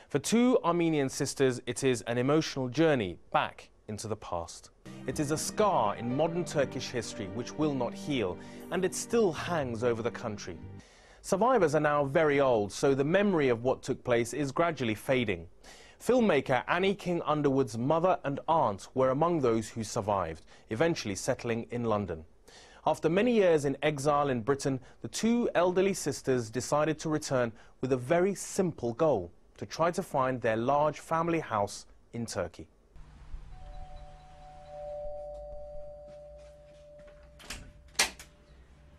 For two Armenian sisters, it is an emotional journey back into the past. It is a scar in modern Turkish history which will not heal, and it still hangs over the country. Survivors are now very old, so the memory of what took place is gradually fading. Filmmaker Annie King Underwood's mother and aunt were among those who survived, eventually settling in London. After many years in exile in Britain, the two elderly sisters decided to return with a very simple goal: to try to find their large family house in Turkey.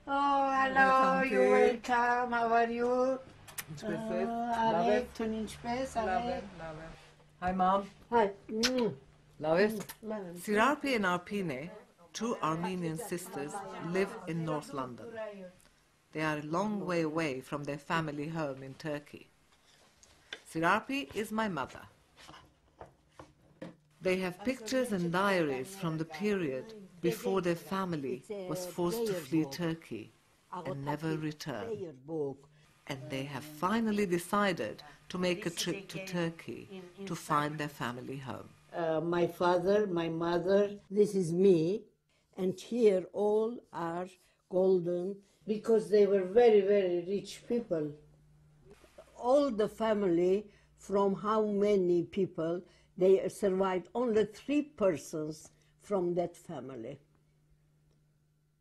Oh, hello, you're welcome. How are you? Hi, Mom. Hi. Lois. Sirapi and Arpine, two Armenian sisters, live in North London. They are a long way away from their family home in Turkey. Sirapi is my mother. They have pictures and diaries from the period before their family was forced to flee Turkey and never return. And they have finally decided to make a trip to Turkey to find their family home. My father, my mother, this is me, and here all are golden because they were very, very rich people. All the family, from how many people, they survived only 3 persons from that family.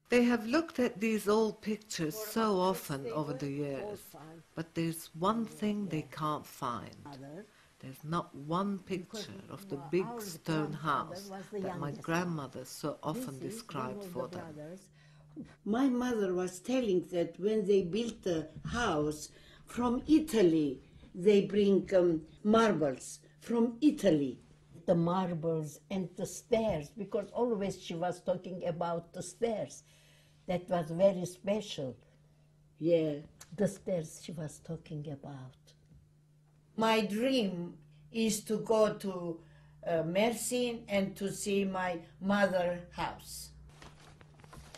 They have looked at these old pictures so often over the years, but there's one thing they can't find. There's not one picture of the big stone house that my grandmother so often described for them. My mother was telling that when they built the house from Italy, they bring marbles from Italy. The marbles and the stairs, because always she was talking about the stairs. That was very special. Yeah, the stairs she was talking about. My dream is to go to Mersin and to see my mother's house.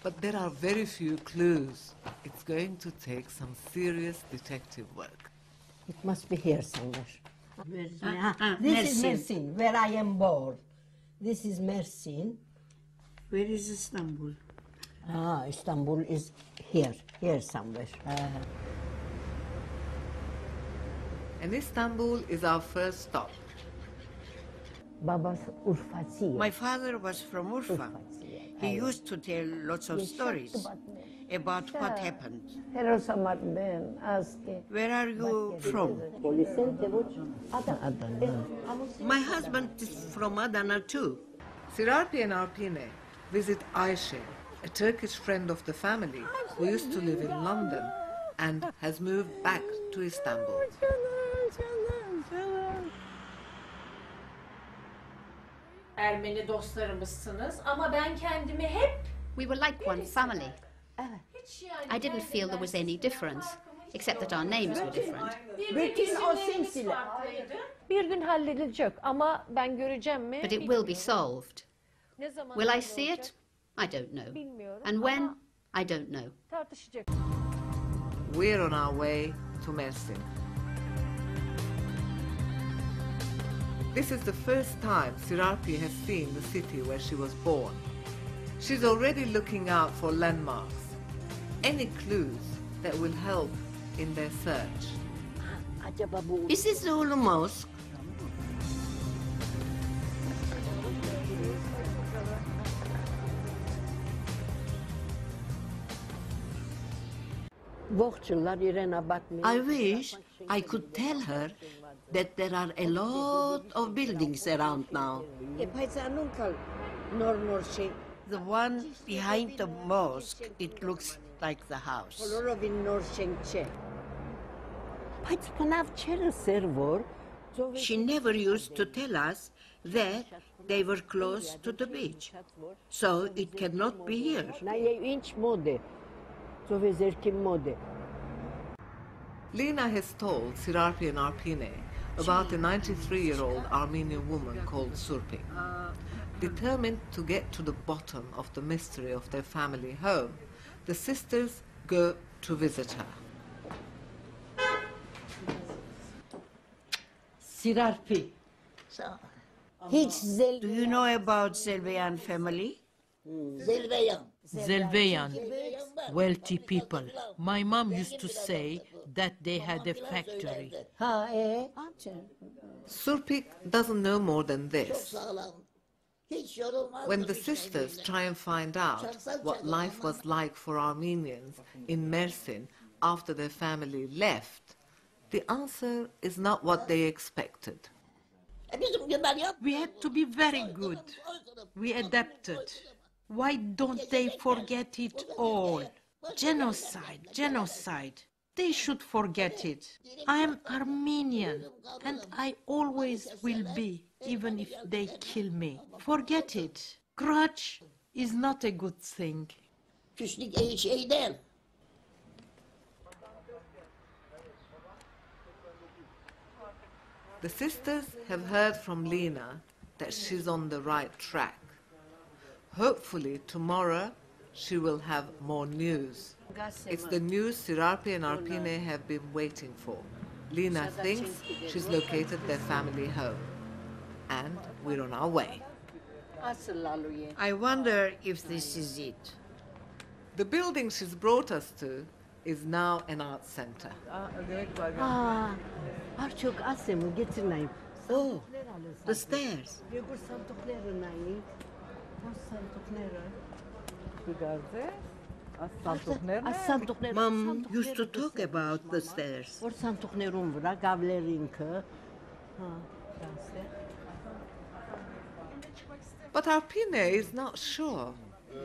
But there are very few clues. It's going to take some serious detective work. It must be here somewhere. This is Mersin, where I am born. This is Mersin. Where is Istanbul? Istanbul is here somewhere. And Istanbul is our first stop. Baba's Urfatsi. My father was from Urfa. He used to tell lots of stories about what happened. Where are you from? My husband is from Adana too. Sirapi and Arpine visit Ayşe, a Turkish friend of the family who used to live in London and has moved back to Istanbul. Ermeni dostlarımızsınız ama ben kendimi hep We were like one family. I didn't feel there was any difference, except that our names were different. Bütün o silsile. bir gün halledilecek ama ben göreceğim mi? But it will be solved. Ne zaman Will I see it? I don't know. bilmiyorum. And when? ama I don't know. tartışacak. We're on our way to Mersin. This is the first time Sirapi has seen the city where she was born. She's already looking out for landmarks, any clues that will help in their search. Is this Zulu Mosque? I wish I could tell her that there are a lot of buildings around now. The one behind the mosque, it looks like the house. She never used to tell us that they were close to the beach, so it cannot be here. Lina has told Sirapi and Arpine about a 93-year-old Armenian woman called Surpi. Determined to get to the bottom of the mystery of their family home, the sisters go to visit her. Sirarpi. Do you know about Selveyan family? Zelveyan, wealthy people. My mom used to say that they had a factory. Surpik doesn't know more than this. When the sisters try and find out what life was like for Armenians in Mersin after their family left, the answer is not what they expected. We had to be very good. We adapted. Why don't they forget it all? Genocide, genocide. They should forget it. I am Armenian, and I always will be, even if they kill me. Forget it. Grudge is not a good thing. The sisters have heard from Lena that she's on the right track. Hopefully tomorrow she will have more news. It's the news Sirarpi and Arpine have been waiting for. Lena thinks she's located their family home. And we're on our way. I wonder if this is it. The building she's brought us to is now an art center. Oh, the stairs. Mom used to talk about the stairs. But Arpine is not sure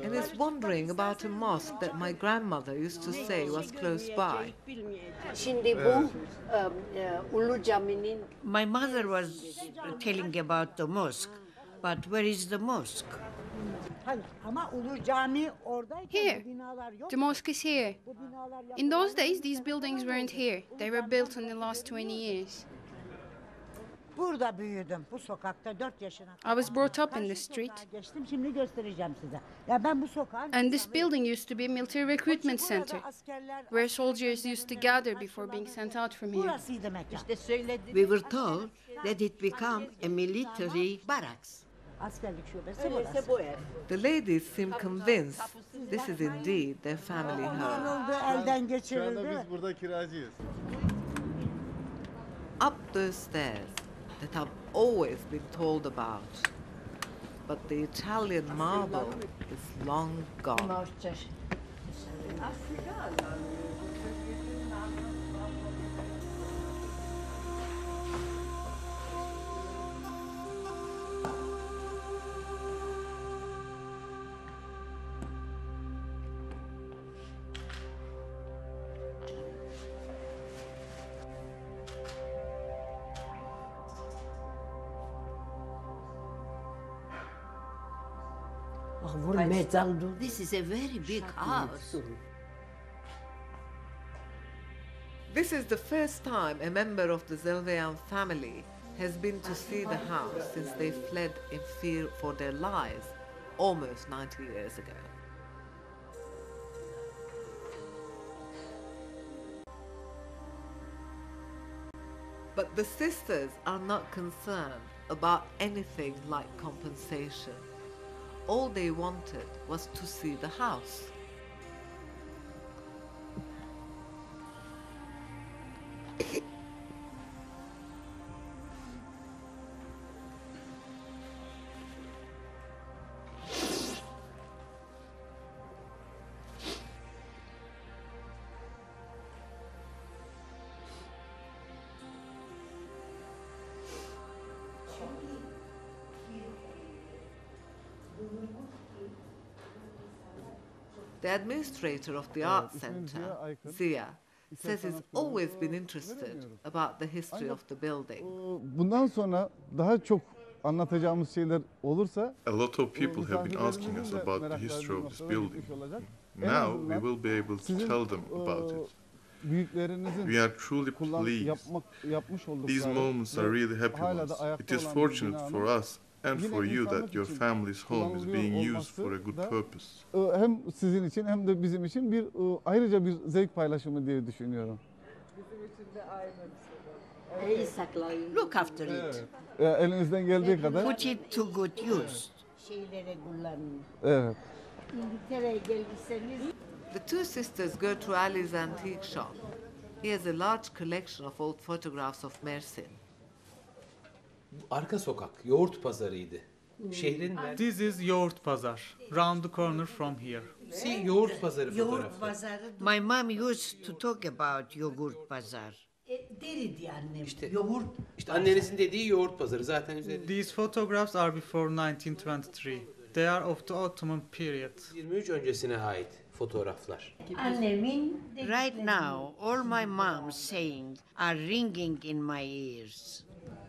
and is wondering about a mosque that my grandmother used to say was close by. My mother was telling about the mosque, but where is the mosque? Here. The mosque is here. In those days, these buildings weren't here. They were built in the last 20 years. I was brought up in this street. And this building used to be a military recruitment center, where soldiers used to gather before being sent out from here. We were told that it became a military barracks. The ladies seem convinced this is indeed their family home. Up those stairs that I've always been told about. But the Italian marble is long gone. This is a very big house. This is the first time a member of the Zelveyan family has been to see the house since they fled in fear for their lives almost 90 years ago. But the sisters are not concerned about anything like compensation. All they wanted was to see the house. The administrator of the art center, Zia, says he's always been interested about the history of the building. Bundan sonra daha çok anlatacağımız şeyler olursa A lot of people have been asking us about the history of this building. Now we will be able to tell them about it. We are truly pleased. These moments are really happy ones. It is fortunate for us and for you that your family's home is being used for a good purpose. Hem sizin için hem de bizim için bir ayrıca bir zevk paylaşımı diye düşünüyorum. Bizim için de aynı. Look after it. Elinizden geldiği kadar. Put it to good use. Evet. The two sisters go to Ali's antique shop. He has a large collection of old photographs of Mersin. Arka sokak yoğurt pazarıydı. Şehrin This is Yoğurt Pazar, round the corner from here. See yoğurt pazarı fotoğrafı. My mom used to talk about yogurt bazaar. Deridi annem. İşte annenizin dediği yoğurt pazarı zaten üzerinde. These photographs are before 1923. They are of the Ottoman period. 23 öncesine ait fotoğraflar. Annemin Right now, all my mom's saying are ringing in my ears.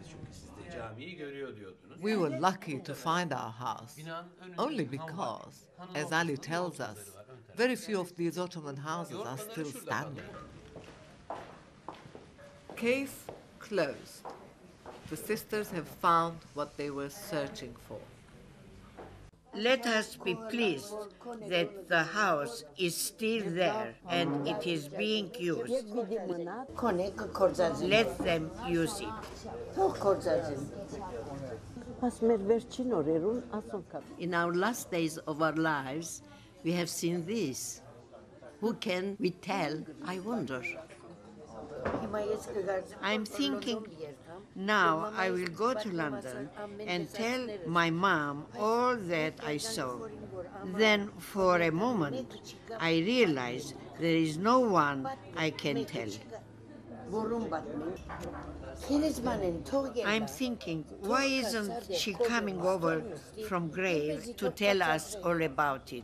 Çünkü siz de camiyi görüyor diyordunuz. We were lucky to find our house, only because, as Ali tells us, very few of these Ottoman houses are still standing. Case closed. The sisters have found what they were searching for. Let us be pleased that the house is still there and it is being used. Let them use it. In our last days of our lives, we have seen this. Who can we tell, I wonder? I'm thinking now I will go to London and tell my mom all that I saw. Then for a moment I realize there is no one I can tell. I'm thinking, why isn't she coming over from Grays to tell us all about it?